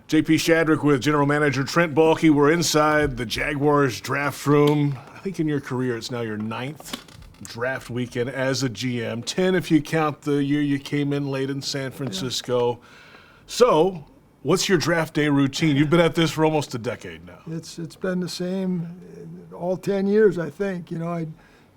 JP Shadrick with General Manager Trent Baalke. We're inside the Jaguars draft room. I think in your career it's now your 9th draft weekend as a GM. 10 if you count the year you came in late in San Francisco. Yeah. So, what's your draft day routine? You've been at this for almost a decade now. It's been the same all 10 years, I think. You know, I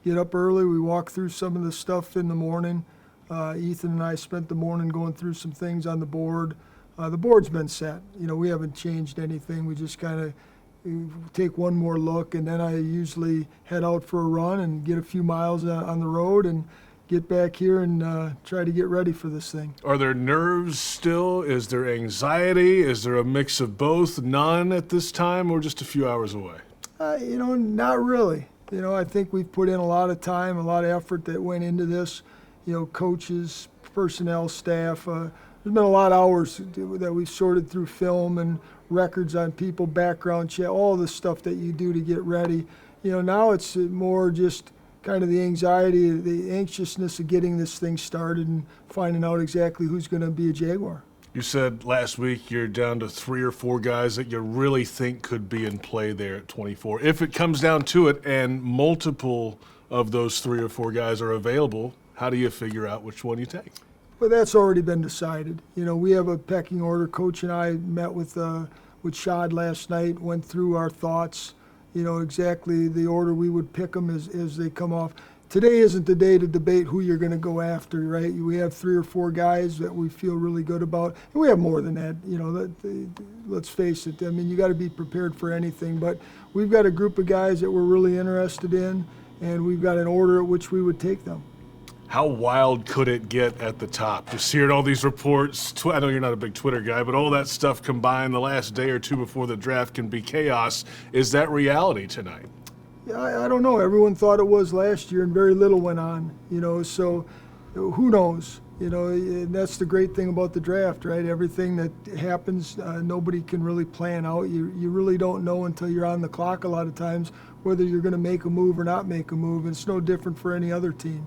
get up early. We walk through some of the stuff in the morning. Ethan and I spent the morning going through some things on the board. The board's been set. You know, we haven't changed anything. We just kind of take one more look, and then I usually head out for a run and get a few miles on the road and get back here and try to get ready for this thing. Are there nerves still? Is there anxiety? Is there a mix of both? None at this time, or just a few hours away? You know, not really. You know, I think we've put in a lot of time, a lot of effort that went into this. You know, coaches, personnel, staff. There's been a lot of hours that we've sorted through film and records on people, background check, all the stuff that you do to get ready. You know, now it's more just kind of the anxiety, the anxiousness of getting this thing started and finding out exactly who's going to be a Jaguar. You said last week you're down to 3 or 4 guys that you really think could be in play there at 24. If it comes down to it and multiple of those 3 or 4 guys are available, how do you figure out which one you take? Well, that's already been decided. You know, we have a pecking order. Coach and I met with Shad last night, went through our thoughts, you know, exactly the order we would pick them as they come off. Today isn't the day to debate who you're going to go after, right? We have 3 or 4 guys that we feel really good about. And we have more than that, you know, let's face it. I mean, you got to be prepared for anything. But we've got a group of guys that we're really interested in, and we've got an order at which we would take them. How wild could it get at the top? Just hearing all these reports, I know you're not a big Twitter guy, but all that stuff combined the last day or two before the draft can be chaos. Is that reality tonight? Yeah, I don't know. Everyone thought it was last year, and very little went on, you know, so who knows? You know, and that's the great thing about the draft, right? Everything that happens, nobody can really plan out. You really don't know until you're on the clock a lot of times whether you're going to make a move or not make a move, and it's no different for any other team.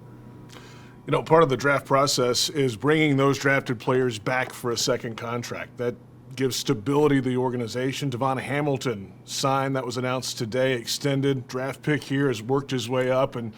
You know, part of the draft process is bringing those drafted players back for a second contract. That gives stability to the organization. Devon Hamilton signed, that was announced today, extended. Draft pick here has worked his way up and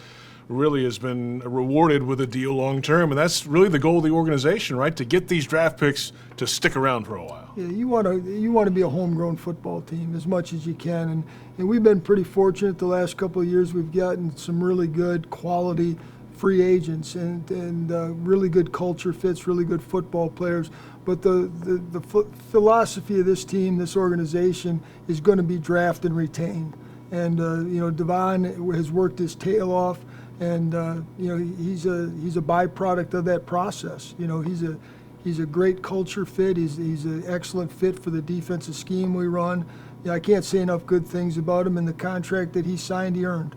really has been rewarded with a deal long term. And that's really the goal of the organization, right? To get these draft picks to stick around for a while. Yeah, you want to be a homegrown football team as much as you can. And we've been pretty fortunate the last couple of years. We've gotten some really good quality free agents and really good culture fits, really good football players. But the philosophy of this team, this organization, is going to be draft and retain. And you know, Devon has worked his tail off, and you know, he's a byproduct of that process. You know, he's a great culture fit. He's an excellent fit for the defensive scheme we run. Yeah, I can't say enough good things about him, and the contract that he signed, he earned.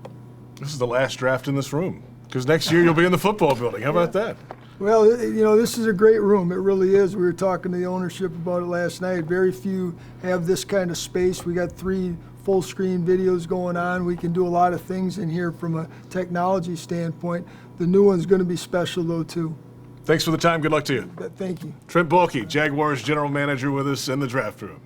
This is the last draft in this room, because next year you'll be in the football building. How about that? Well, you know, this is a great room. It really is. We were talking to the ownership about it last night. Very few have this kind of space. We got 3 full-screen videos going on. We can do a lot of things in here from a technology standpoint. The new one's going to be special, though, too. Thanks for the time. Good luck to you. Thank you. Trent Baalke, Jaguars general manager, with us in the draft room.